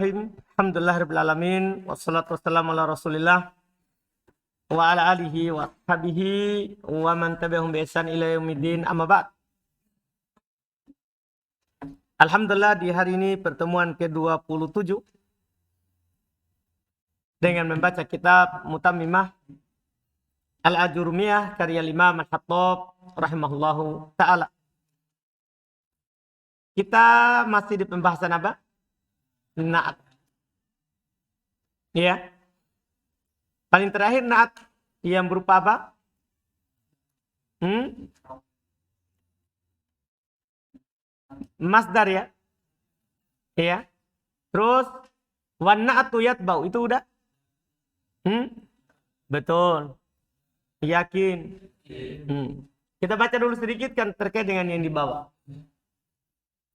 Alhamdulillah rabbil alamin wassalatu wassalamu ala Rasulillah wa ala alihi wa sahbihi wa man tabi'ahum bi ihsan ila yaumiddin, amma ba'd. Alhamdulillah di hari ini pertemuan ke-27 dengan membaca kitab Mutammimah Al-Ajurumiyah karya Imam Al-Khattab rahimahullahu taala. Kita masih di pembahasan apa? Naat. Ya. Paling terakhir naat yang berupa apa? Masdar ya. Ya. Terus wan naatu yatbau itu udah? Betul. Yakin. Kita baca dulu sedikit kan terkait dengan yang di bawah.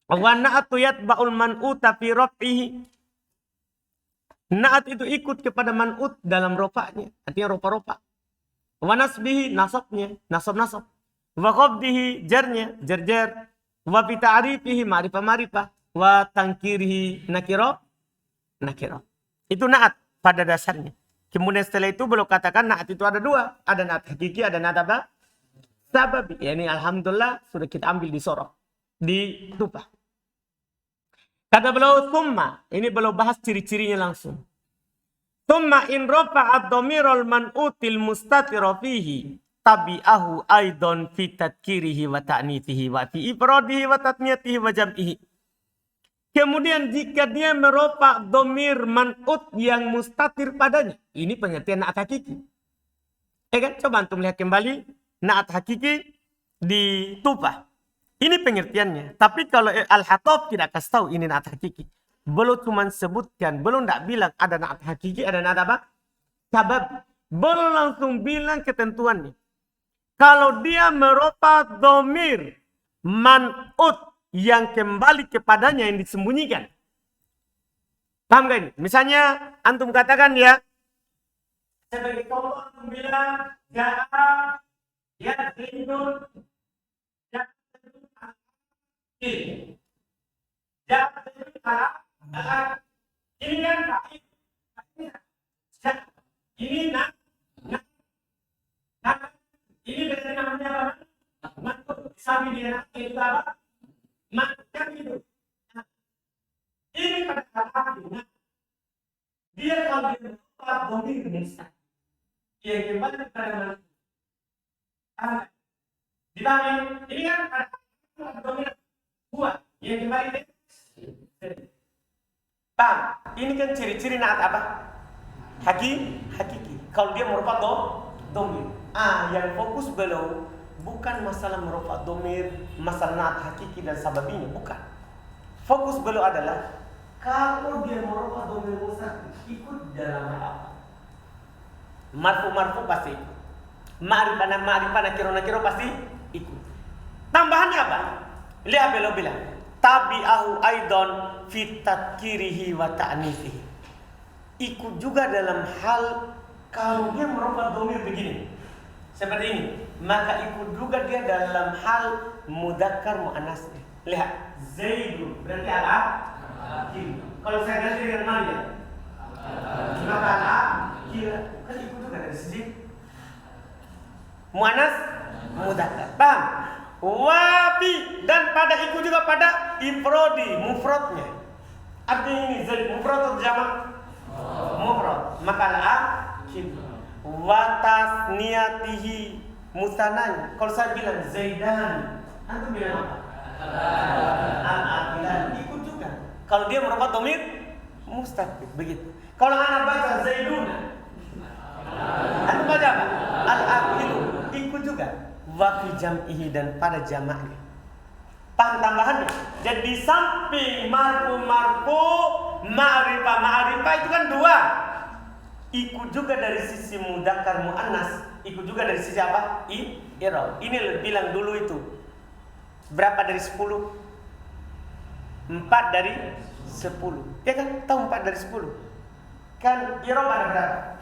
Wa na'atu yatba'ul man'uta fi raf'ihi. Na'at itu ikut kepada man'ut dalam rofa'nya, artinya rofa-rofa. Wa nasbihi, nasabnya, nasab-nasab. Wa qabdihi, jarnya, jar-jar. Wa bi ta'rifihi, ma'rifah-ma'rifah. Wa tangkirihi, nakirah. Itu na'at pada dasarnya. Kemudian setelah itu beliau katakan na'at itu ada dua. Ada na'at hakiki, ada na'at apa? Sababi. Ya, ini alhamdulillah sudah kita ambil di sorok. Di tupah. Kata beliau summa, ini beliau bahas ciri-cirinya langsung. Summa in rafa'ad dhamirul man'util mustatira fihi tabi'ahu aidan fi tadkirihi wa ta'nithihi wa fi ifradihi wa tatniyatihi wa jam'ihi. Kemudian jika dia merofa dhamir man'ut yang mustatir padanya, ini pengertian na'at hakiki. Kan? Coba antum lihat kembali na'at hakiki di tupah. Ini pengertiannya. Tapi kalau Al-Khattab tidak kasih tahu ini na'at hakiki. Belum cuma sebutkan. Belum tidak bilang ada na'at hakiki. Ada na'at apa? Sabab. Belum langsung bilang ketentuannya. Kalau dia merofa dhamir man'ut yang kembali kepadanya yang disembunyikan. Paham gak ini? Misalnya antum katakan ya. Sebagai contoh antum bilang. Ja'a ya zaidun. Ini kan ini ini dari namanya apa? Mantuk sami dia itu apa? Macam itu. Ini pada kata dia kalau dia dhamir musta. Yang kembali kepada mana? Dibanding ini kan ada dhamir buat yang kembali ini. Bang, ini kan ciri-ciri naat apa? Hakiki. Kalau dia merupakan dhamir. Yang fokus beliau bukan masalah merupakan dhamir, masalah naat hakiki dan sababinya, bukan. Fokus beliau adalah kalau dia merupakan dhamir mustatir ikut dalam apa? Marfu pasti ikut. Ma'rifah nakiro pasti ikut. Tambahannya apa? Lihat beliau bilang, tabi'ahu aidan fi tadkirihi wa ta'nithihi. Ikut juga dalam hal kalau dia merupakan dhamir begini. Seperti ini, maka ikut juga dia dalam hal mudzakkar muannasnya. Lihat, Zaidun berarti ala kira. Kalau saya ganti dengan Maria, maka ala kira kan ikut juga dari sisi muannas mudzakkar. Paham? Wabi dan pada ikut juga pada ifrodi mufradnya. Artinya ini Zaid mufrad atau jamak? Mufrad. Maka al-akhir wa tasniyatihi musannan. Kalau saya bilang Zaidan, antum bilang apa? Al-aqilan ikut juga. Kalau dia merupakan dhamir mustatir begitu. Kalau anak baca Zaiduna, antum baca apa? Al-aqilu ikut juga. Wa fi jam'ihi dan pada jamaknya. Paham tambahannya? Jadi samping marfu ma'rifah itu kan dua. Ikut juga dari sisi mudzakkar muannas, ikut juga dari sisi apa? I'rab. Ini bilang dulu itu. Berapa dari 10? 4 dari 10. Ya kan? Tahu 4 dari 10? Kan i'rab ada berapa?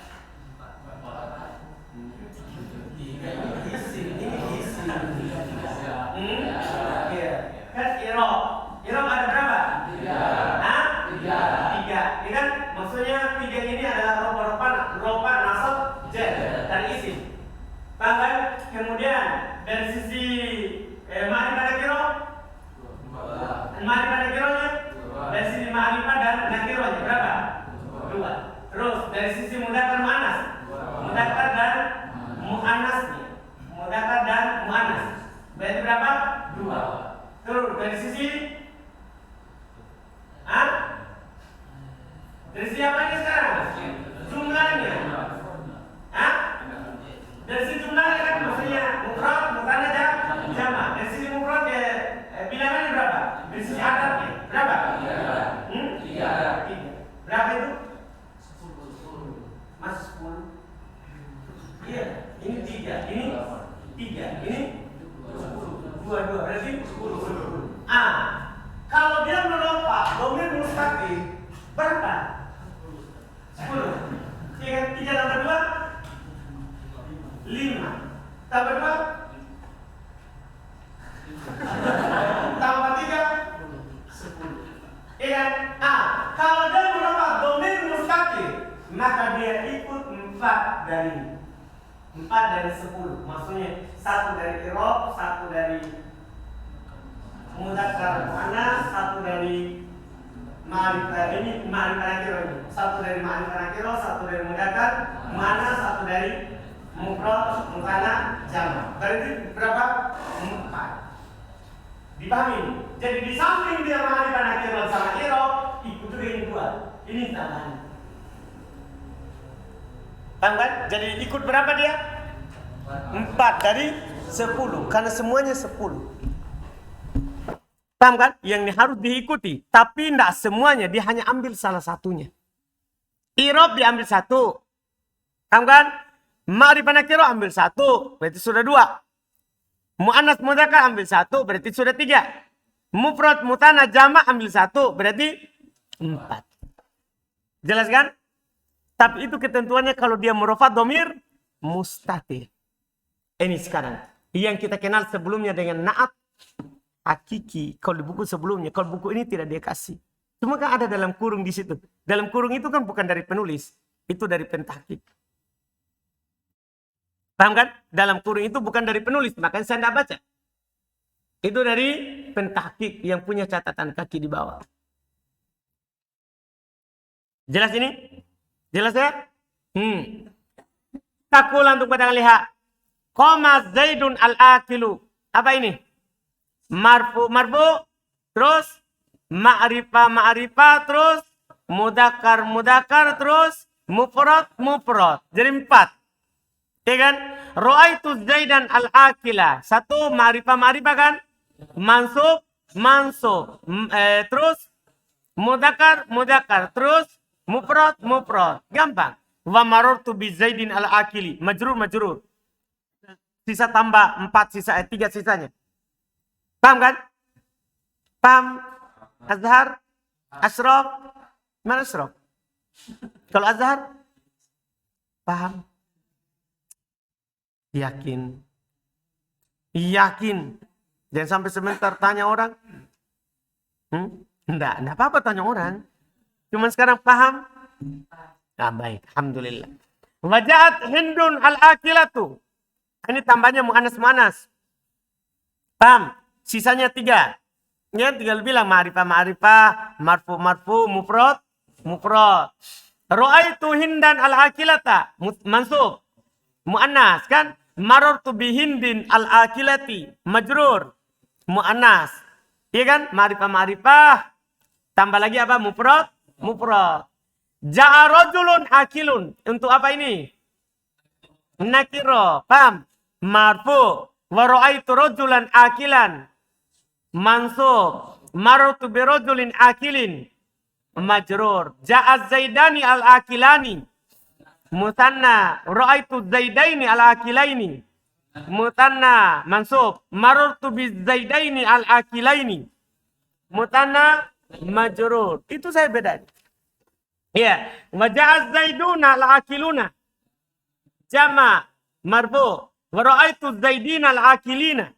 Kan Irob ada berapa? 3. ini kan maksudnya tiga ini adalah ropa nasab jar dan isim. Paham kan? Kemudian dari sisi ma'rifah nakiro, ma'rifah nakironya dari sisi ma'rifah dan nakironya berapa? 2. Terus dari sisi mudzakkar muannas, mudzakkar dan muannasnya, mudzakkar dan muannas berarti berapa? 2. Terus dari sisi dari sisi apa ini sekarang? Jumlahnya. Dari sisi jumlahnya kan maksudnya mufrad, mutsanna, jamak. Dari sisi mufrad bilangannya berapa? Dari sisi adadnya berapa? 3. Berapa itu? 10. Mas 10. Iya, ini 3, ini 3, ini 2 berarti 10. Kalau dia melompat domir mustaqim berapa? 10. 3 tambah 2 5 tambah 2 tambah 3 10. Iya. Kalau dia melompat domir mustaqim maka dia ikut 4 dari 10. Maksudnya 1 dari i'rab, 1 dari mudzakkar muannas, 1 dari ma'rifah ini ma'rifah nakiro ini. 1 dari ma'rifah nakiro, 1 dari mudzakkar muannas, 1 dari mufrad, mutsanna, jamak. Berarti berapa? 4. Dipahami? Jadi di samping dia ma'rifah nakiro sama i'rab, ikut juga ini 2. Ini tambahan. Paham kan? Jadi ikut berapa dia? 4 dari 10. Karena semuanya 10. Paham kan? Yang harus diikuti. Tapi tidak semuanya. Dia hanya ambil salah satunya. I'rab diambil 1. Paham kan? Ma'rifah nakiro ambil 1. Berarti sudah 2. Muannas mudzakkar ambil 1. Berarti sudah 3. Mufrad mutsanna jamak ambil 1. Berarti 4. Jelas kan? Tapi itu ketentuannya kalau dia murofat domir mustatir. Ini sekarang yang kita kenal sebelumnya dengan na'at hakiki. Kalau di buku sebelumnya, kalau buku ini tidak dia kasih. Cuma kan ada dalam kurung di situ. Dalam kurung itu kan bukan dari penulis, itu dari pentahkik. Paham kan? Dalam kurung itu bukan dari penulis, makanya saya tidak baca. Itu dari pentahkik yang punya catatan kaki di bawah. Jelas ini? Jelas ya? Takulah untuk padang lihat. Qoma Zaidun al-akilu. Apa ini? Marfu, terus ma'rifah, terus mudzakkar, terus mufrad. Jadi 4. Ya kan? Ra'aitu Zaidan al-akila. 1 ma'rifah kan? Mansub. Terus mudzakkar, terus mufrad. Gampang. Wa marartu bi Zaidin al-akili. Majrur. Sisa tambah 4 sisa 3 sisanya. Paham kan? Paham? Azhar, Ashraf, mana Ashraf? Kalau Azhar, paham? Yakin. Jangan sampai sebentar tanya orang. Enggak apa-apa tanya orang. Cuman sekarang paham? Baik, alhamdulillah. Wajat Hindun al-akilatu. Ini tambahnya muannas. Paham? Sisanya 3. Ya, tinggal bilang ma'rifah, marfu, mufrad. Ra'aitu Hindan al-akilata. Mansub. Muannas kan? Marartu bi Hindin al-akilati. Majrur. Muannas. Iya kan? Ma'rifah. Tambah lagi apa? Mufrad. Ja'a rajulun akilun. Untuk apa ini? Nakiro. Paham? Marfu. Wa ra'aitu rajulan akilan. Mansub. Marartu bi rajulin akilin. Majrur. Ja'a Zaidani al-akilani. Mutsanna. Ra'aitu Zaidaini al-akilaini. Mutsanna. Mansub. Marartu bi Zaidaini al-akilaini. Mutsanna. Majrur. Itu saya beda. Ya. Wa ja'a Zaiduna al-akiluna. Jama. Marfu. Wa ra'aitu Zaidina al-akilina.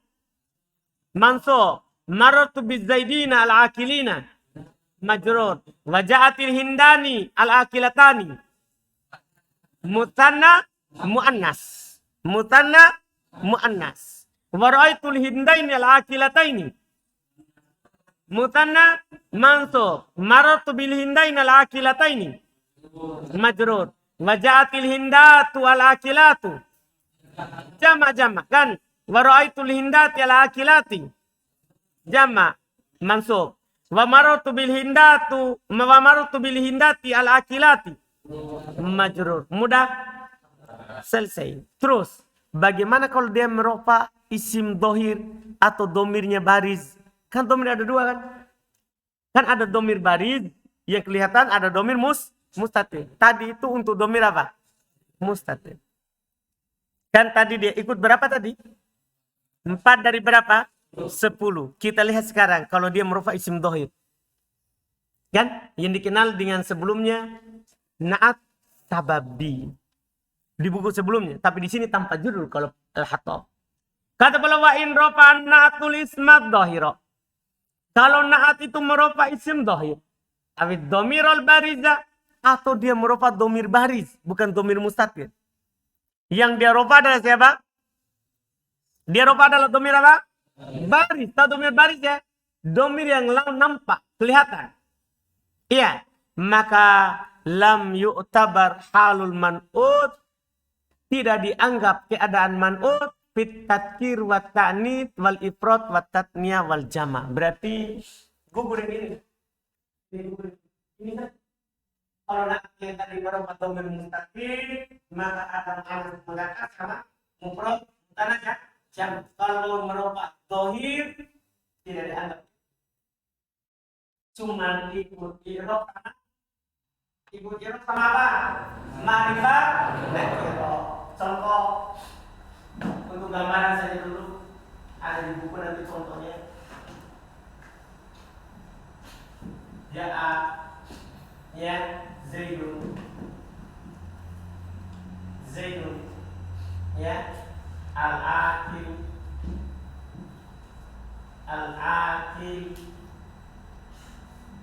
Mansub. Marartu bi Zaidina al-akilina. majrur. Waja'atil hindani al-akilatani. Mutanna muannas. Mutanna muannas. Wa ra'aitul hindaini al-akilataini. Mutanna mansub. Marartu bil hindaini al-akilataini. Majrur. Waja'atil hindatu al-akilatu. Jama kan. Wa ra'aitul hindati al-akilati. Jama mansub. Wa marartu bil hindati al-akilati. Majrur. Mudah. Selesai. Terus, bagaimana kalau dia merofa isim dohir atau domirnya bariz? Kan domir ada dua kan? Kan ada domir bariz yang kelihatan, ada domir mustatir. Tadi itu untuk domir apa? Mustatir. Kan tadi dia ikut berapa tadi? 4 dari berapa? 10. Kita lihat sekarang kalau dia merofa isim dohir. Kan? Yang dikenal dengan sebelumnya naat sababi. Di buku sebelumnya. Tapi di sini tanpa judul kalau al-Hattab. Kata beliau wa in rofa na'atul ismat dohiro. Kalau na'at itu merofa isim dohir. Awid domir al-bariza. Atau dia merofa domir bariz. Bukan domir mustatir. Yang dia rofa adalah siapa? Dia rofa adalah domir apa? Baris. Tahu domir baris ya? Domir yang nampak. Kelihatan. Iya. Maka lam yu'tabar halul man'ud. Tidak dianggap keadaan man'ud. Fit tadkir wa ta'nid wal ifrad wa tatniyah wal jama. Berarti gugur ini. Ini kan. Kalau nak yang tadi merofa domir mustatir. Maka akan harus mengangkat sama mufrad mutanah jam. Kalau merofa dohir tidak dianggap. Cuma ikut irob sama apa? Ma'rifah nakirah. Contoh untuk gambaran saja dulu. Ada di buku nanti contohnya. Ja'a ya Zaidun ya al-akil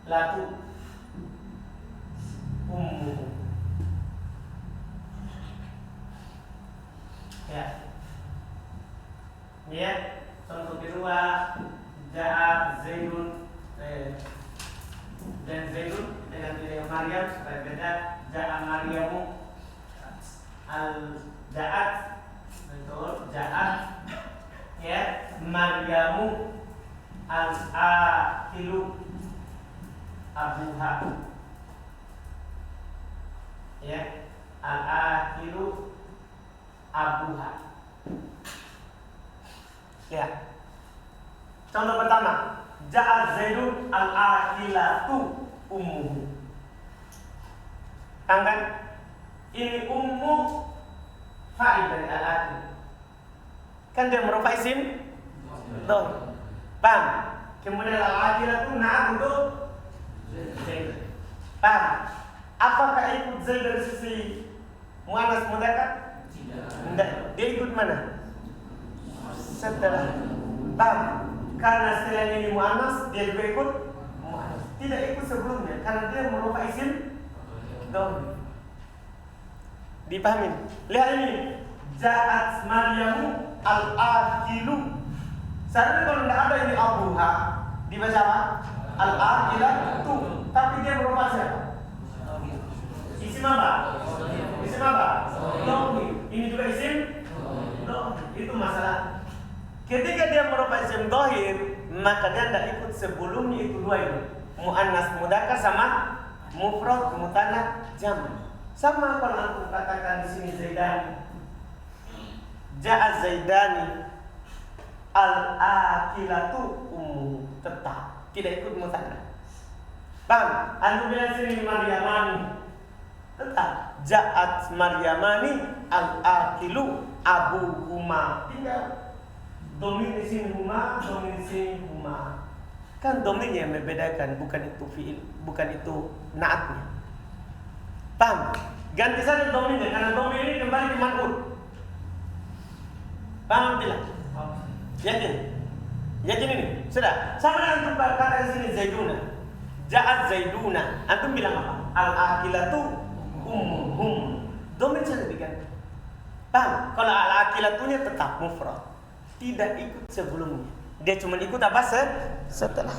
latu ummu ya contoh kedua ja'a Zaidun dan Zaidun dengan tidak Maryam supaya beda. Ja'a Maryamu al-ja'at betul ja'at ya Maryamu al-akilu abuha ya al-akilu abuha ya. Contoh pertama ja'a Zaidun al-akilatu ummuhu. Kan ini ummu fa'il dari al-akil. Kan dia merupakan isim dohir. Paham? Kemudian al-akilatu na'at untuk Zaid. Paham? Apakah ikut Zaid dari sisi muannas mudzakkar? Tidak. Dia ikut mana? Setelah. Paham? Karena setelah ini muannas, dia juga ikut muannas. Tidak ikut sebelumnya karena dia merupakan isim dohir. Dipahami? Lihat ini. Ja'at Maryamu al-akilu. Seharusnya kalau tidak ada ini abuha dibaca apa? Al-akilatu. Tapi dia merupakan siapa? Isim apa? Isim apa? Dohir. Ini juga isim dohir. Itu masalah. Ketika dia merupakan isim dohir, maka dia tidak ikut sebelumnya itu dua itu. Mu'annas mudzakkar sama mufrad mutanah jam. Sama kalau aku katakan di sini Zaidani. Ja'a Zaidani al-akilatu ummu, tetap tidak ikut mutanah. Paham? Antum bilang sini Maryamani, tetap ja'at Maryamani al-akilu abuhuma. Tinggal domir di sini huma, domir di sini huma. Kan domirnya yang membedakan, bukan itu fiil, bukan itu naatnya. Paham? Ganti saja domirnya karena domir ini kembali ke man'ud. Paham tidak? Yakin? Yakin ini? Sudah. Sama dengan kata di sini Zaiduna. Ja'at Zaiduna. Antum bilang apa? Al-akilatu ummuhum. Domir saja diganti. Paham? Kalau al-akilatunya tetap mufrad. Tidak ikut sebelumnya. Dia cuma ikut apa? Setelah.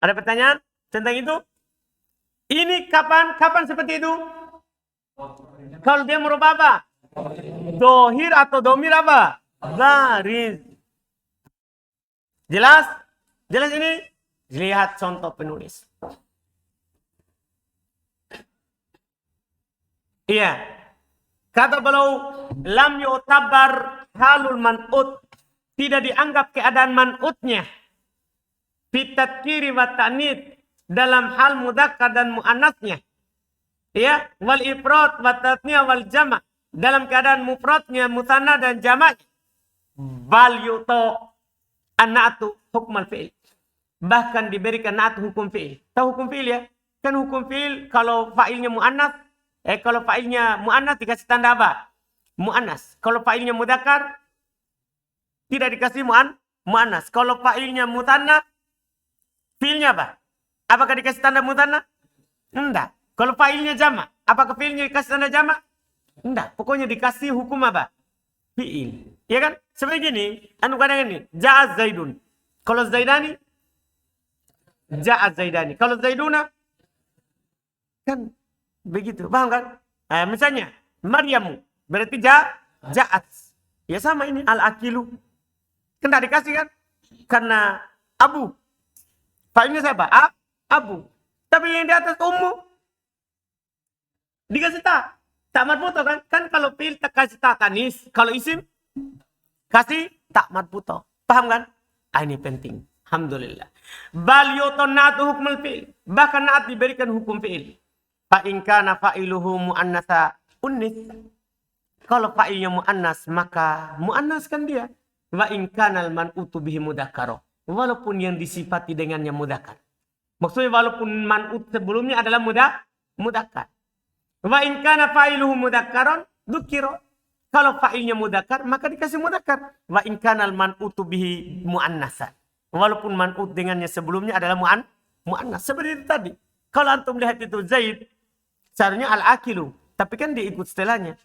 Ada pertanyaan tentang itu? Ini kapan? Kapan seperti itu? Kalau dia merubah apa? Dohir atau domir apa? Baris. Jelas? Jelas ini? Lihat contoh penulis. Iya. Kata beliau, lam yu'tabar halul man'ut. Tidak dianggap keadaan man'utnya. Fitadkiri wa ta'nid. Dalam hal mudzakkar dan mu'annasnya. Ya, wal ifrad wa tatniyah wal jama'. Dalam keadaan mufradnya, musanna dan jama'. Bal yuto an-na'tu hukmal fi'il. Bahkan diberikan na'at hukum fi'il. Tahu hukum fi'il ya? Kan hukum fi'il kalau fa'ilnya mu'annas, kalau fa'ilnya mu'annas dikasih tanda apa? Mu'annas. Kalau fa'ilnya mudzakkar tidak dikasih mu'annas. Kalau fa'ilnya musanna, fi'ilnya apa? Apakah dikasih tanda musanna? Enggak. Kalau fa'ilnya jama', apakah fi'ilnya dikasih tanda jama'? Enggak. Pokoknya dikasih hukum apa? Fi'il. Ya kan? Seperti gini, anu kadang ini, ja'az Zaidun. Kalau Zaidani, ja'az Zaidani. Kalau Zaiduna, kan begitu. Paham kan? Misalnya, Maryamu, berarti ja'az. Ya sama ini, al-akilu. Kan tidak dikasih kan? Karena Abu. Fa'ilnya siapa? Abu. Tapi yang di atas ummu, dikasih tak. Tak marbuto kan? Kan kalau fi'il tak kasih tak tanis. Kalau isim, kasih tak marbuto. Paham kan? Ini penting. Alhamdulillah. Bal yuton na'atu hukmul fi'il. Bahkan na'at diberikan hukum fi'il. Fa'in kana fa'iluhu mu'annasa unnis. Kalau fa'ilnya mu'annas, maka mu'annas kan dia. Wa'in kanal man'utu bihi mudzakkaro. Walaupun yang disifati dengannya mudzakkar. Maksudnya walaupun man'ut sebelumnya adalah mudzakkar. Wa in kana fa'iluhu mudzakkaron dzukira. Kalau fa'ilnya mudzakkar maka dikasih mudzakkar. Wa in kana al-man'utu bihi muannasan. Walaupun man'ut dengannya sebelumnya adalah muannas. Seperti itu tadi. Kalau antum lihat itu Zaid seharusnya al-akilu, tapi kan dia ikut setelahnya.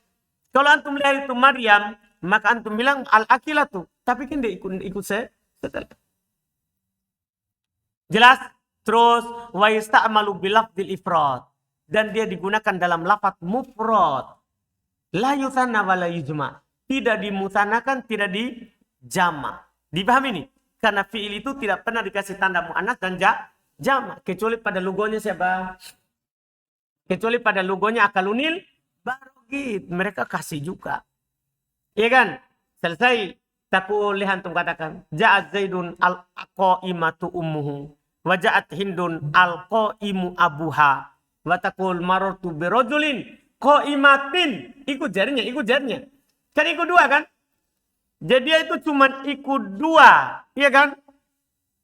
Kalau antum lihat itu Maryam, maka antum bilang al-akilatu, tapi kan dia ikut setelah. Jelas? Terus wa yasta'malu bilafdil ifrad. Dan dia digunakan dalam lafaz mufrad. La yusanna wa la yujma. Tidak dimutanakan, tidak dijama. Dipahami ini? Karena fi'il itu tidak pernah dikasih tanda mu'annas dan jama. Kecuali pada logonya siapa? Kecuali pada logonya akalunil barogit. Mereka kasih juga. Iya kan? Selesai. Taku lihat antum katakan. Ja'at Zaidun al-qa'imatu ummuhu. Wa ja'at Hindun al-qa'imu abuha. Watakul marortu berojulin qaimatin. Ikut jarinya. Kan ikut dua kan? Jadi dia itu cuma ikut dua. Iya kan?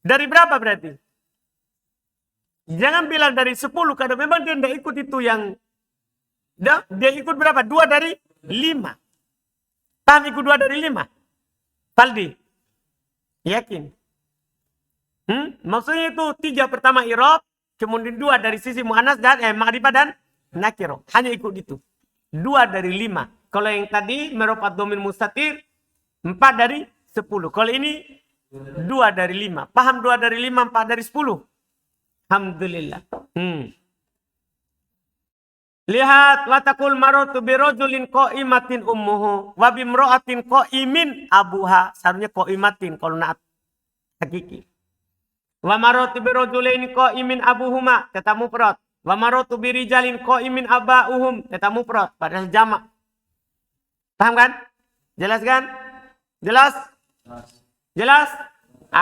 Dari berapa berarti? Jangan bilang dari 10. Karena memang dia tidak ikut itu yang. Dia ikut berapa? 2 dari 5. Paham ikut 2 dari 5? Faldi? Yakin? Maksudnya itu 3 pertama irob. Kemudian 2 dari sisi mu'annas dan ma'rifah dan nakiro. Hanya ikut itu. 2 dari 5. Kalau yang tadi merofat domin mustatir 4 dari 10. Kalau ini 2 dari 5. Paham 2 dari 5, 4 dari 10? Alhamdulillah. Lihat watakul marotu birojulin qa'imatin ummuhu wa bimra'atin qa'imin abuha. Seharusnya qa'imatin kalau naat hakiki. Wa marotu birojulaini qa'imin abuhuma, tetap mufrad. Wa marotu birijalin qa'imin aba'uhum, tetap mufrad. Padahal jamak. Paham kan? Jelas kan? Jelas? Jelas?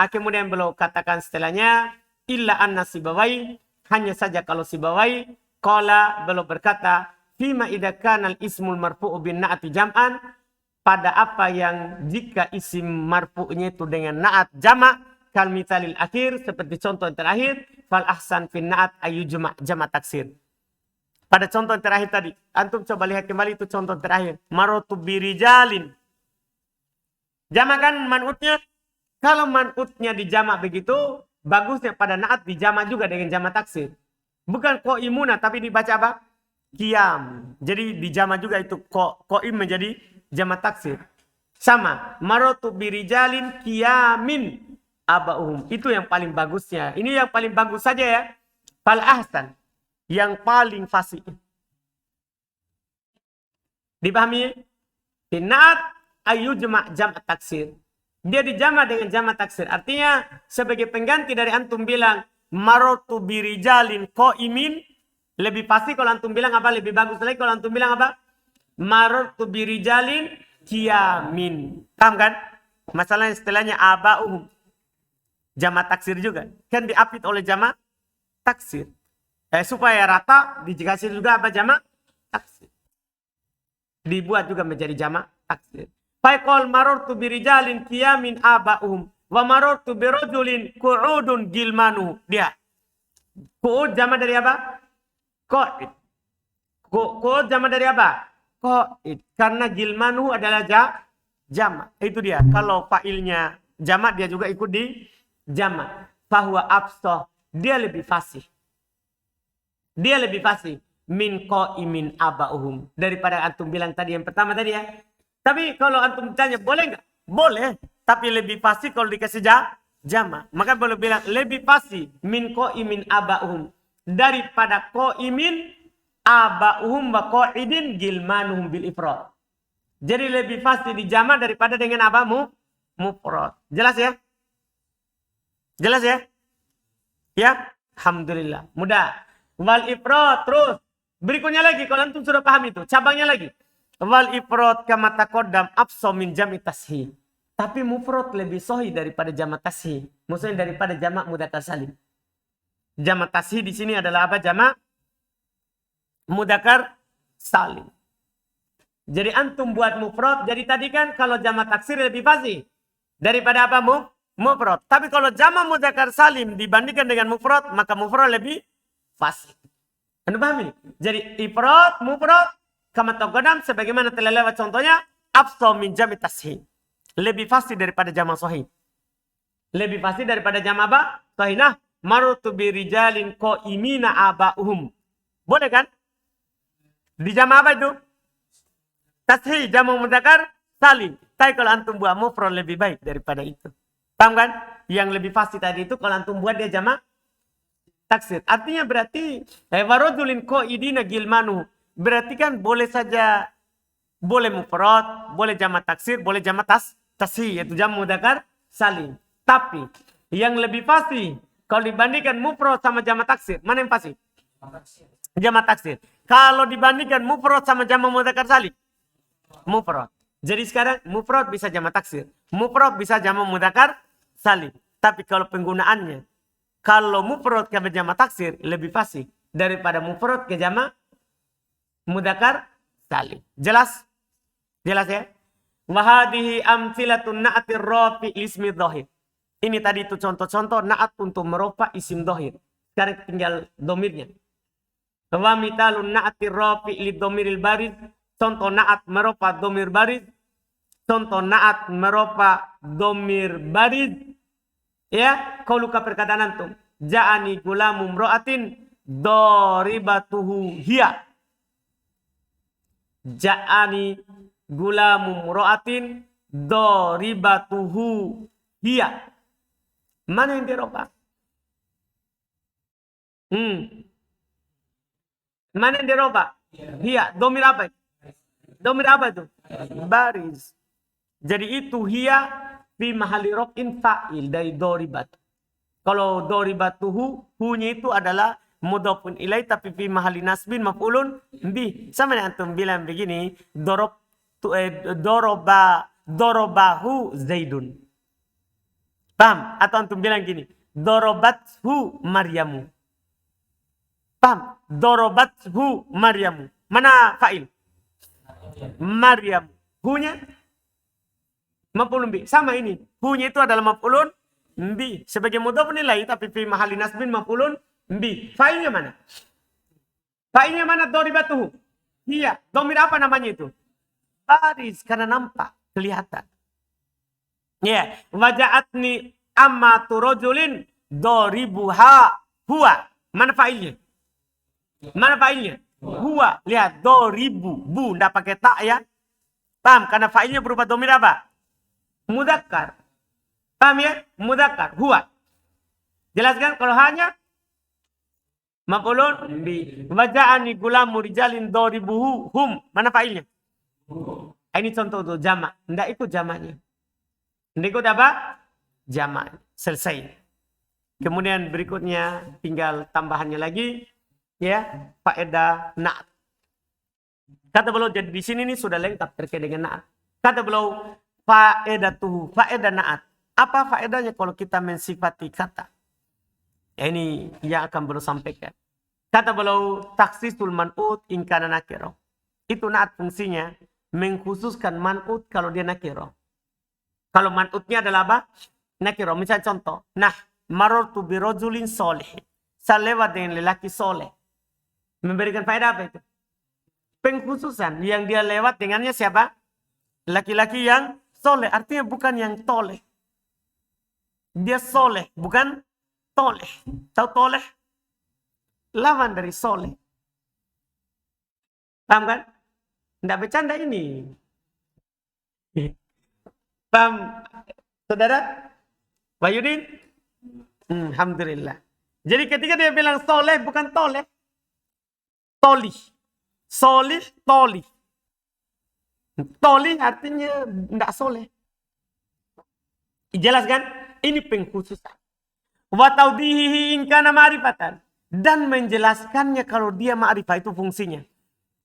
Kemudian beliau katakan setelahnya, illa anna Sibawai, hanya saja kalau Sibawai, qala beliau berkata, fima idza kana al-ismul marfu'u bin na'ati jam'an, pada apa yang jika isim marfu'nya itu dengan na'at jamak, kal mithalil akhir, seperti contoh yang terakhir, fal ahsan fin na'at ayu jama' taksir. Pada contoh yang terakhir tadi, antum coba lihat kembali itu contoh terakhir. Marotu birijalin. Jamak kan man'utnya? Kalau man'utnya dijamak begitu, bagusnya pada naat dijama juga dengan jama taksir. Bukan qaimuna tapi dibaca apa? Qiyam. Jadi dijama juga itu qaim menjadi jama taksir. Sama, marotu birijalin qiyamin aba'uhum. Itu yang paling bagusnya. Ini yang paling bagus saja ya. Fal ahsan. Yang paling fasih. Dipahami? Naat ayujma' jam' taksir. Dia dijama dengan jama taksir. Artinya sebagai pengganti dari antum bilang marotu birijalin qaimin, lebih pasti kalau antum bilang apa? Lebih bagus lagi kalau antum bilang apa? Marotu birijalin qiyamin. Paham kan? Masalahnya istilahnya aba'uhum. Jama taksir juga. Kan diapit oleh jama taksir. Supaya rata dikasih juga apa jama taksir. Dibuat juga menjadi jama taksir. Faqal marartu birijalin qiyamin aba'uhum wa marartu birajulin qu'udun gilmanu. Dia. Qu'ud jama dari apa? Qa'id. Qu'ud jama dari apa? Qa'id. Karena gilmanu adalah jama. Itu dia. Kalau fa'ilnya jama dia juga ikut di jama. Fahuwa absah. Dia lebih fasih. Dia lebih fasih min qaimin aba'uhum daripada antum bilang tadi yang pertama tadi ya. Tapi kalau antum tanya boleh enggak? Boleh, tapi lebih fasih kalau dikasih jama. Maka boleh bilang lebih fasih min qaimin aba'uhum daripada qaimin aba'uhum wa qaidin gilmanuhum bil ifrad. Jadi lebih fasih di jama daripada dengan apa? Mufrad. Jelas ya? Jelas ya? Ya? Alhamdulillah. Mudah. Wal ifrad terus. Berikutnya lagi kalau antum sudah paham itu, cabangnya lagi. Wal ifrad kama taqaddam afsa min jam'i tashih. Tapi mufrad lebih sahih daripada jamak tashih. Maksudnya daripada jamak mudzakkar salim. Jamak tashih di sini adalah apa? Jamak mudzakkar salim. Jadi antum buat mufrad, jadi tadi kan kalau jamak taksir lebih fasih daripada apa? Mufrad. Tapi kalau jamak mudzakkar salim dibandingkan dengan mufrad, maka mufrad lebih fasih. Anda paham ini? Jadi ifrad, mufrad, kama taqaddam sebagaimana telah lewat contohnya, afsa min jam'i tashih. Lebih fasih daripada jama' sahih. Lebih fasih daripada jama' apa? Sahih. Nah, marutu birijalin qaimina aba'uhum. Boleh kan? Di jama' apa itu? Tashih, jama' mudzakkar salim. Tapi kalau antum buat mufrad lebih baik daripada itu. Paham kan? Yang lebih fasih tadi itu kalau antum buat dia jama' taksir. Artinya berarti warajulin qaidina gilmanu. Berarti kan boleh saja boleh mufrad, boleh jama' taksir, boleh jama' tashih yaitu jama' mudzakkar salim. Tapi yang lebih fasih kalau dibandingkan mufrad sama jama' taksir, mana yang fasih? Jama' taksir. Kalau dibandingkan mufrad sama jama' mudzakkar salim, mufrad. Jadi sekarang mufrad bisa jama' taksir, mufrad bisa jama' mudzakkar salim. Tapi kalau penggunaannya kalau mufrad ke jama' taksir lebih fasih daripada mufrad ke jama' mudzakkar salim. Jelas? Jelas ya? Wa hadhihi amtsilatun na'atir rafi ismi dhahir. Ini tadi itu contoh-contoh na'at untuk merofa isim dhahir. Sekarang tinggal domirnya. Wa mitalun na'atir rafi li domiril barid. Contoh na'at merofa domir barid. Contoh na'at merofa domir barid. Ya, qauluka perkataan antum. Ja'ani gulamu mra'atin daribatuhu hiya. Ja'ani gulamu mra'atin daribatuhu hiya. Mana yang diroba? Mana yang diroba? Hiya. Domir apa? Domir apa itu? Baris. Jadi itu hiya fi mahali rof'in fa'il dari doribat. Kalau doribatuhu, hunya itu adalah mudhafun ilaih tapi fi mahali nasbin maf'ulun bih. Sama yang antum bilang begini, dorobahu zaidun. Paham? Atau antum bilang gini, dorobathu maryamu. Paham? Dorobathu maryamu. Mana fa'il? Maryam. Hunya maf'ulun bih. Sama ini. Hunya itu adalah maf'ulun bih. Sebagai mudhafun ilaih tapi fi mahali nasbin maf'ulun bih. Fa'ilnya mana? Fa'ilnya mana? Doribatuhu. Iya. Domir apa namanya itu? Baris. Karena nampak. Kelihatan. Ya. Waja'atni ammatu rajulin doribuha. Huwa. Mana fa'ilnya? Mana fa'ilnya? Huwa. Lihat. Doribu. Bu. Nggak pakai tak ya. Paham? Karena fa'ilnya berupa domir apa? Mudzakkar. Paham ya? Mudzakkar. Huwa. Jelaskan? Kalau hanya maf'ulun bi. Waja'ani gulamu rijalin doribuhu hum. Mana fa'ilnya? Ini contoh untuk jamak. Nggak ikut jamaknya. Nggak ikut apa? Jamak. Selesai. Kemudian berikutnya tinggal tambahannya lagi. Ya. Faedah na'at. Kata beliau jadi di sini nih sudah lengkap terkait dengan na'at. Kata beliau faedah na'at. Apa faedahnya kalau kita mensifati kata? Ya, ini yang akan beliau sampaikan. Kata beliau taksisul man'ut in kana nakiro. Itu na'at fungsinya mengkhususkan man'ut kalau dia nakiro. Kalau man'utnya adalah apa? Nakiro. Misalnya contoh. Nah, marortu birojulin soleh. Saya lewat dengan lelaki soleh. Memberikan faedah apa itu? Pengkhususan. Yang dia lewat dengannya siapa? Laki-laki yang soleh. Artinya bukan yang toleh. Dia soleh. Bukan toleh. Tahu toleh? Lawan dari soleh. Paham kan? Tidak bercanda ini. Paham, saudara? Wayudin? Alhamdulillah. Jadi ketika dia bilang soleh, bukan toleh. Toli. Solih, toli. Toli artinya tidak soleh. Jelas kan? Ini pengkhususan. Wa tawdihihi in kana ma'rifatan. Dan menjelaskannya kalau dia ma'rifah itu fungsinya.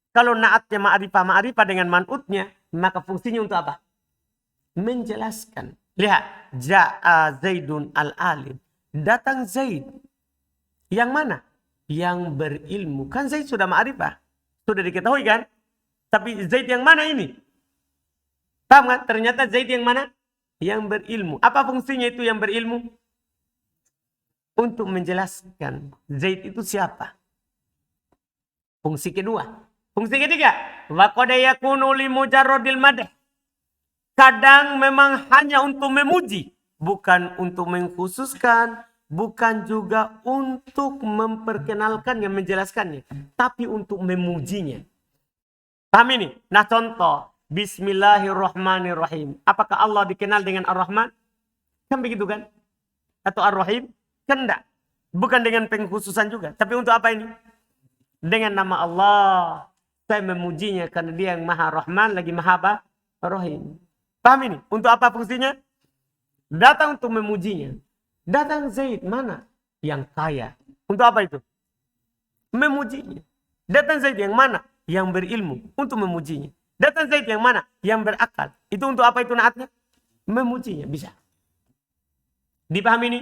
Kalau naatnya ma'rifah dengan man'utnya, maka fungsinya untuk apa? Menjelaskan. Lihat. Ja'a Zaidun al-alim. Datang Zaid. Yang mana? Yang berilmu. Kan Zaid sudah ma'rifah. Sudah diketahui kan? Tapi Zaid yang mana ini? Paham kan? Ternyata Zaid yang mana? Yang berilmu. Apa fungsinya itu yang berilmu? Untuk menjelaskan Zaid itu siapa. Fungsi kedua. Fungsi ketiga. Wa qad yakunu li mujarradil madh. Kadang memang hanya untuk memuji. Bukan untuk mengkhususkan. Bukan juga untuk memperkenalkannya, menjelaskannya. Tapi untuk memujinya. Paham ini? Nah contoh. Bismillahirrahmanirrahim. Apakah Allah dikenal dengan Ar-Rahman? Kan begitu kan? Atau Ar-Rahim? Kan enggak. Bukan dengan pengkhususan juga. Tapi untuk apa ini? Dengan nama Allah. Saya memujinya karena dia yang maha Rahman lagi maha Rahim. Paham ini? Untuk apa fungsinya? Datang untuk memujinya. Datang Zaid mana? Yang kaya. Untuk apa itu? Memujinya. Datang Zaid yang mana? Yang berilmu. Untuk memujinya. Datang Zaid yang mana? Yang berakal. Itu untuk apa itu naatnya? Memujinya. Bisa. Dipahami ini?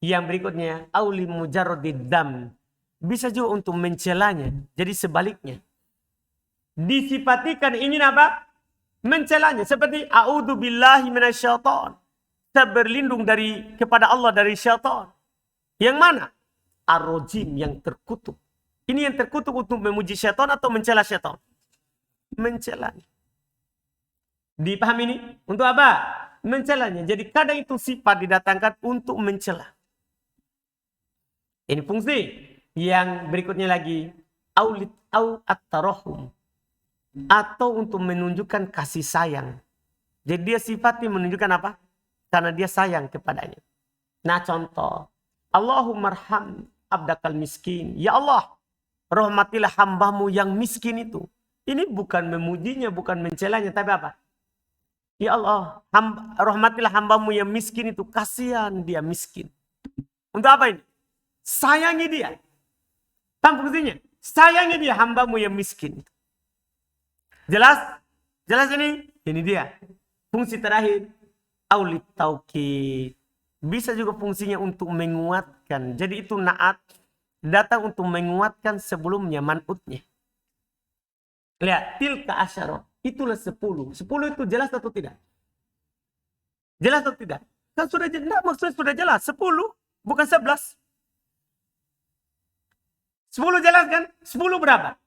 Yang berikutnya. Auli mujarradid dam. Bisa juga untuk mencelanya. Jadi sebaliknya. Disifatikan ini apa? Mencelanya. Seperti a'udzu billahi minasyaiton. Saya berlindung kepada Allah dari syaitan. Yang mana? Ar-Rajim yang terkutuk. Ini yang terkutuk untuk memuji syaitan atau mencela syaitan? Mencela. Dipahami ini? Untuk apa? Mencelanya. Jadi kadang itu sifat didatangkan untuk mencela. Ini fungsi. Yang berikutnya lagi. Au at-tarahum. Atau untuk menunjukkan kasih sayang. Jadi dia sifatnya menunjukkan apa? Karena dia sayang kepadanya. Nah contoh. Allahummarham abdakal miskin. Ya Allah. Rahmatilah hambamu yang miskin itu. Ini bukan memujinya, bukan mencelanya. Tapi apa? Ya Allah. Rahmatilah hambamu yang miskin itu. Kasihan dia miskin. Untuk apa ini? Sayangi dia. Paham fungsinya? Sayangi dia hambamu yang miskin. Jelas? Jelas ini? Ini dia. Fungsi terakhir. Aulit taukid. Bisa juga fungsinya untuk menguatkan. Jadi itu naat. Datang untuk menguatkan sebelumnya man'utnya. Lihat. Tilka asyarah. Itulah 10. 10 itu jelas atau tidak? Jelas atau tidak? Kan sudah jelas. Nah, maksudnya sudah jelas. 10. Bukan 11. 10 jelas kan? 10 berapa?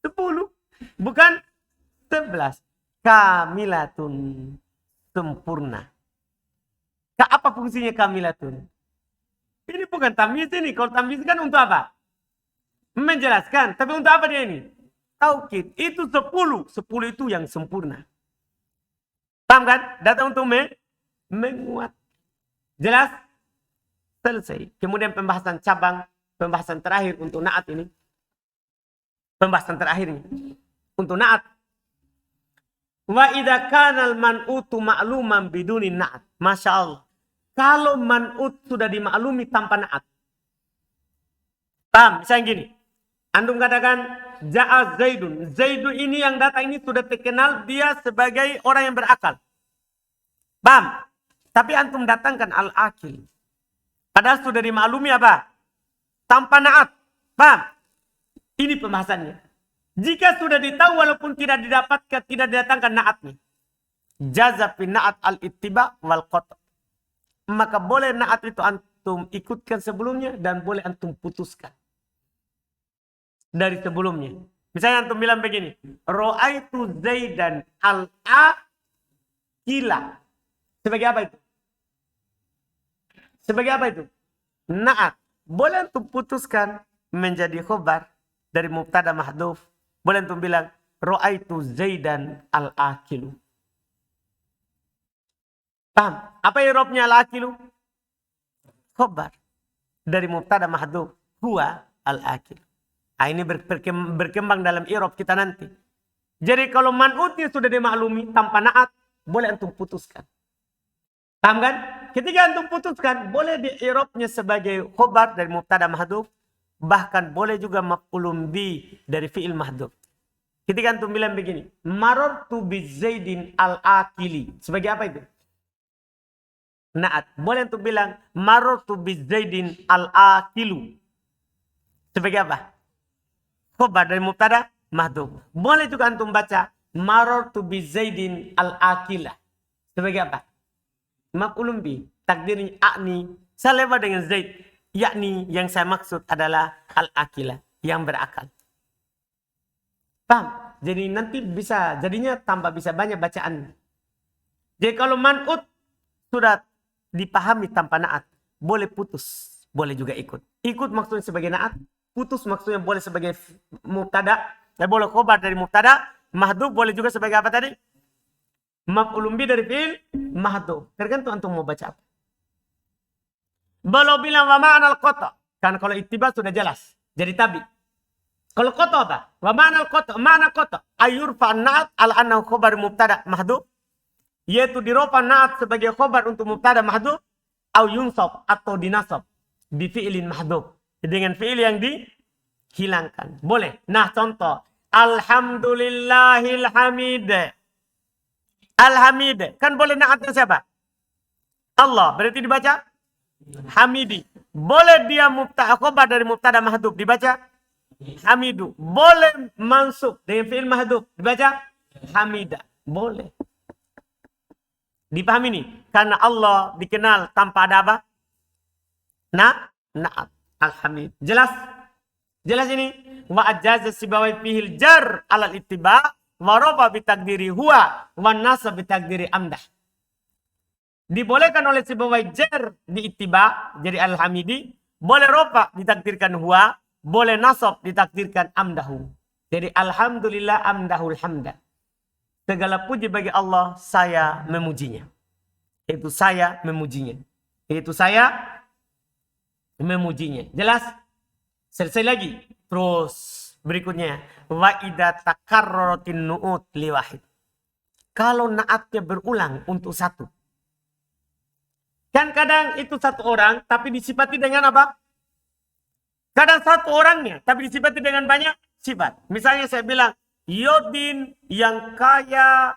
10. Bukan 11. Kamilatun. Sempurna. Apa fungsinya kamilatun? Ini bukan tamyiz ini. Kalau tamyiz kan untuk apa? Menjelaskan. Tapi untuk apa dia ini? Taukid. Itu 10. 10 itu yang sempurna. Paham kan? Datang untuk menguat. Jelas? Selesai. Kemudian pembahasan cabang. Pembahasan terakhir untuk naat ini. Pembahasan terakhir ini. Untuk naat. Wa idza kana al-man'utu ma'luman biduni na'at. Masya Allah. Kalau man'ut sudah dimaklumi tanpa na'at. Paham? Misalnya gini. Antum katakan, Ja'a Zaidun. Zaidun ini yang datang ini sudah terkenal dia sebagai orang yang berakal. Paham? Tapi antum datangkan al-akil. Padahal sudah dimaklumi apa? Tanpa na'at. Paham? Ini pembahasannya. Jika sudah ditahu walaupun tidak didapatkan, tidak didatangkan na'atnya. Jaza fi na'at al-ittiba wal qata. Maka boleh na'at itu antum ikutkan sebelumnya dan boleh antum putuskan dari sebelumnya. Misalnya antum bilang begini, Ra'aitu Zaidan al-akila. Sebagai apa itu? Sebagai apa itu? Na'at. Boleh antum putuskan menjadi khobar dari mubtada mahdhuf. Boleh antum bilang Ra'aitu Zaidan al-akilu. Paham? Apa i'rabnya al-akilu? Khobar dari mubtada mahdhuf, huwa al-akil. Ini berkembang dalam i'rab kita nanti. Jadi kalau man'utnya sudah dimaklumi tanpa na'at, boleh antum putuskan. Paham kan? Ketika antum putuskan, boleh di i'rabnya sebagai khobar dari mubtada mahdhuf, bahkan boleh juga maf'ulun bi dari fi'il mahdhuf. Ketika antum bilang begini, marartu bi Zaidin al-akili. Sebagai apa itu? Na'at. Boleh antum bilang marartu bi Zaidin al-akilu. Sebagai apa? Khobar dari mubtada mahdhuf. Boleh juga antum baca marartu bi Zaidin al-akila. Sebagai apa? Maf'ulun bi. Takdirnya akni. Saya lewat dengan Zaid. Yakni yang saya maksud adalah al-akila. Yang berakal. Paham? Jadi nanti bisa. Jadinya tambah bisa banyak bacaan. Jadi kalau man'ut sudah dipahami tanpa na'at. Boleh putus. Boleh juga ikut. Ikut maksudnya sebagai na'at. Putus maksudnya boleh sebagai mubtada. Boleh khobar dari mubtada. Mahdhuf boleh juga sebagai apa tadi? Maf'ulun bi dari fi'il mahdhuf. Tergantung antum mau baca apa. Belum bilang wa ma'anal qata. Kan kalau ittiba sudah jelas. Jadi tabi. Kalau qata apa? Wa ma'anal qata. Ma'na qata. Ayurfa na'at ala annahu khobar mubtada mahdhuf. Yaitu dirofa na'at sebagai khobar untuk mubtada mahdhuf. Au yunsab atau dinasab. Bi fi'ilin mahdhuf. Dengan fi'il yang dihilangkan. Boleh. Nah contoh. Alhamdulillahil hamid. Al-hamid. Kan boleh na'atnya siapa? Allah. Berarti dibaca? Hamidi. Boleh dia khobar dari mubtada mahdhuf. Dibaca? Hamidu. Boleh mansub dengan fi'il mahdhuf. Dibaca? Hamida. Boleh. Dipahami nih? Karena Allah dikenal tanpa ada apa? Na'at. Al-hamid. Jelas? Jelas ini? Wa ajaza sibawai fihil jar alal ittiba wa rafa bitakdiri huwa wa nasab bitakdiri amdah. Dibolehkan oleh sibawai jar di ittiba jadi al-hamidi, boleh rafa ditakdirkan huwa, boleh nasab ditakdirkan amdahu. Jadi alhamdulillah amdahul hamda. Segala puji bagi Allah, saya memujinya. Itu saya memujinya. Itu saya memujinya. Jelas? Selesai lagi. Terus berikutnya. Wa idza takarraratin nu'ut li wahid. Kalau naatnya berulang untuk satu. Kan kadang itu satu orang tapi disifati dengan apa? Kadang satu orangnya tapi disifati dengan banyak sifat. Misalnya saya bilang Yodin yang kaya,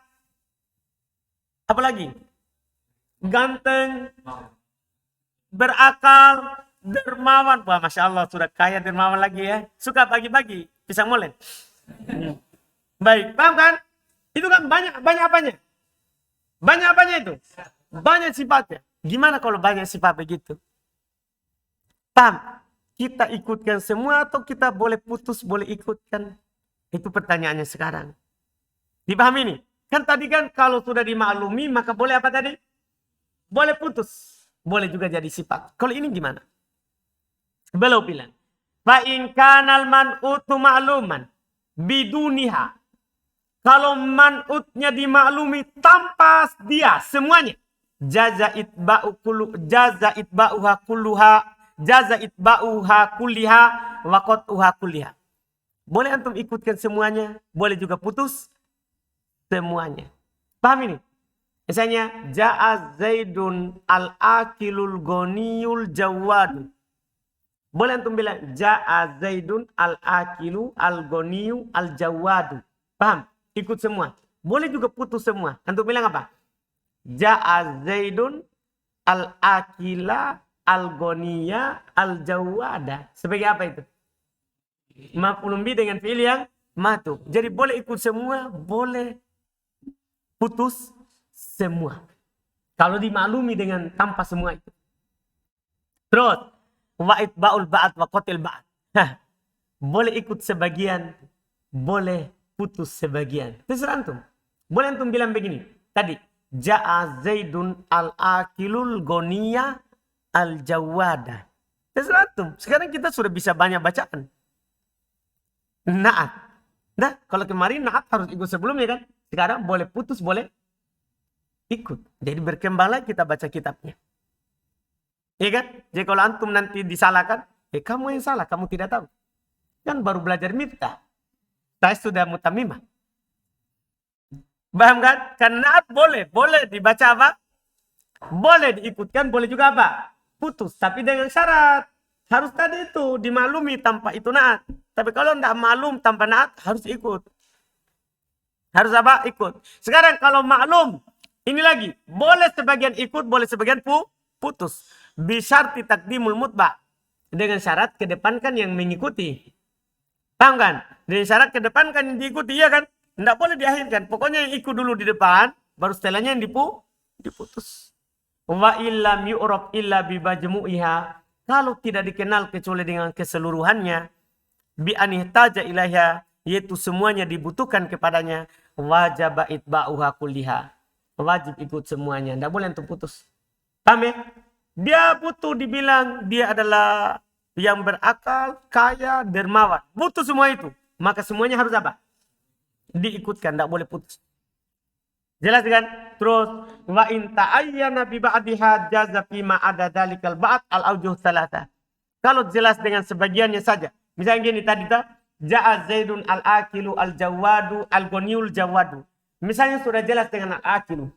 apalagi ganteng, berakal, dermawan. Wah, Masya Allah, sudah kaya dermawan lagi ya. Suka pagi-pagi pisang molen. Baik, paham kan? Itu kan banyak apanya? Banyak apanya itu? Banyak sifatnya. Gimana kalau banyak sifat begitu? Paham? Kita ikutkan semua atau kita boleh putus, boleh ikutkan? Itu pertanyaannya sekarang. Dipahami nih? Kan tadi kan kalau sudah dimaklumi maka boleh apa tadi? Boleh putus. Boleh juga jadi sifat. Kalau ini gimana? Beliau bilang, fa in kanal man'utu ma'luman biduniha. Kalau man'utnya dimaklumi tanpa dia semuanya. Jaza itba'uha kulliha wa qat'uha kulliha. Boleh antum ikutkan semuanya, boleh juga putus semuanya. Paham ini? Misalnya, ja'a Zaidun al-akilul ghaniyul jawadu. Boleh antum bilang, ja'a Zaidun al-akilu al-ghaniyu al-jawadu. Paham? Ikut semua. Boleh juga putus semua. Antum bilang apa? Ja'a Zaidun al-akila al-ghaniya al-jawada. Sebagai apa itu? Maf'ulun bi dengan fi'il yang matu. Jadi boleh ikut semua, boleh putus semua. Kalau dimaklumi dengan tanpa semua itu. Terus, wa itba'ul ba'at wa qatil ba'at. Boleh ikut sebagian, boleh putus sebagian. Terserah antum. Boleh antum bilang begini. Tadi, ja'a Zaidun al-akilul ghaniya al-jawada. Terserah antum. Sekarang kita sudah bisa banyak bacaan. Naat. Nah, kalau kemarin naat harus ikut sebelumnya kan. Sekarang boleh putus, boleh ikut. Jadi berkembanglah kita baca kitabnya. Iya kan? Jadi kalau antum nanti disalahkan, kamu yang salah, kamu tidak tahu. Kan baru belajar miftah. Saya sudah mutamimah. Paham kan? Karena naat boleh dibaca apa? Boleh diikutkan, boleh juga apa? Putus, tapi dengan syarat. Harus tadi itu dimaklumi tanpa itu naat. Tapi kalau tidak maklum tanpa naat, harus ikut. Harus apa? Ikut. Sekarang kalau maklum, ini lagi. Boleh sebagian ikut, boleh sebagian putus. Bisyarti takdimul mutba. Dengan syarat kedepankan yang mengikuti. Paham kan? Dengan syarat kedepankan yang diikuti, iya kan? Tidak boleh diakhirkan. Pokoknya yang ikut dulu di depan, baru setelahnya yang diputus. Wa illam yu'rab illa bibajmu'iha. Kalau tidak dikenal kecuali dengan keseluruhannya, bi anihtaja ilaiha, yaitu semuanya dibutuhkan kepadanya, wajib itba'uha kulliha. Wajib ikut semuanya. Tidak boleh untuk putus. Paham ya? Dia butuh dibilang dia adalah yang berakal, kaya, dermawan. Butuh semua itu. Maka semuanya harus apa? Diikutkan. Tidak boleh putus. Jelas kan? Terus, wa in ta'ayyana bi ba'diha jaza fi ma ada dalikal ba'd al-aujuh salasa. Kalau jelas dengan sebagiannya saja. Misalnya gini tadi tak, ja'a Zaidun al-akilu al-jawadu al-ghaniyul jawadu. Misalnya sudah jelas dengan al-akilu.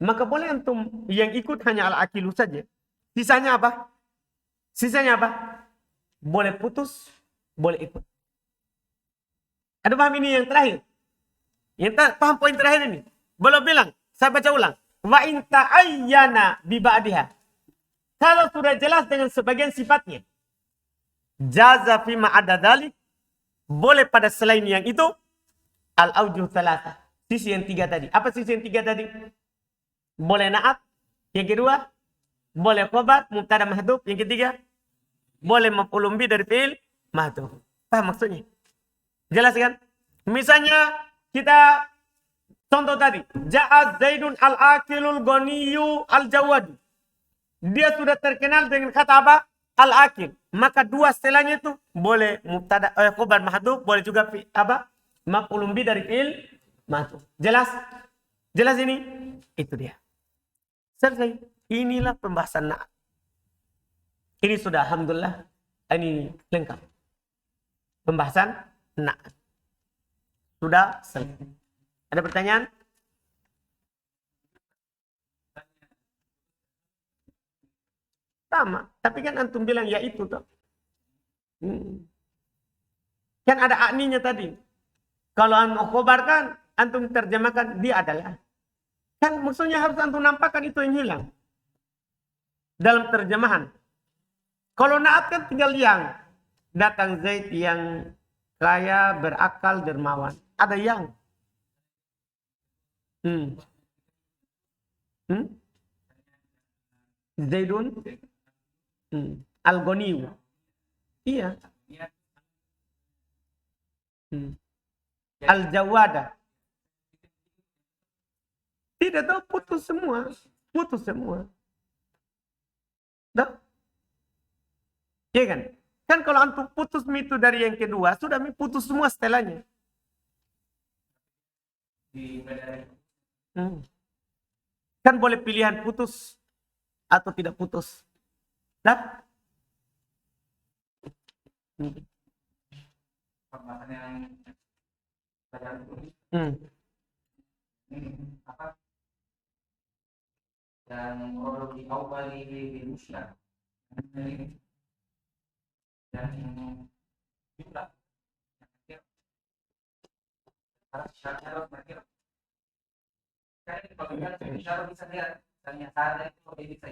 Maka boleh antum yang ikut hanya al-akilu saja. Sisanya apa? Sisanya apa? Boleh putus, boleh ikut. Ada paham ini yang terakhir? Yang paham poin terakhir ini? Boleh bilang, saya baca ulang. Wa in ta'ayyana bi ba'diha. Kalau sudah jelas dengan sebagian sifatnya. Jaza fi ma ada dalik. Boleh pada selain yang itu. Al-aujuh thalatha. Sisi yang tiga tadi. Apa sisi yang tiga tadi? Boleh naat. Yang kedua. Boleh khobar. Mubtada mahdhuf. Yang ketiga. Boleh maf'ulun bi dari fi'il mahdhuf. Paham maksudnya? Jelas kan? Misalnya kita contoh tadi. Ja'a Zaidun al-akilul ghaniyu al-jawadu. Dia sudah terkenal dengan kata apa? Al-akil. Maka dua setelahnya itu boleh mubtada khobar mahdhuf, boleh juga apa? Maf'ulun bi dari fi'il mahdhuf. Jelas? Jelas ini? Itu dia. Selesai. Inilah pembahasan naat. Ini sudah alhamdulillah ini lengkap. Pembahasan naat. Sudah selesai. Ada pertanyaan? Sama, tapi kan antum bilang ya itu toh. Kan ada akninya tadi. Kalau antum khobar kan, antum terjemahkan dia adalah. Kan maksudnya harus antum nampakkan itu yang hilang. Dalam terjemahan. Kalau naat kan tinggal yang. Datang Zaid yang kaya, berakal, dermawan. Ada yang. Zaidun. Al-Ghaniyu. Iya. Al-Jawada. Tidak tahu, putus semua. Putus semua. Dah. Iya kan? Kan kalau antum putus itu dari yang kedua, sudah putus semua setelahnya. Hmm. Kan boleh pilihan putus atau tidak putus. Dah? Hmm. Hmm. Dan kalau di awal di Rusia dan juga syarat mereka kan kalau bisa lihat misalnya saat itu bisa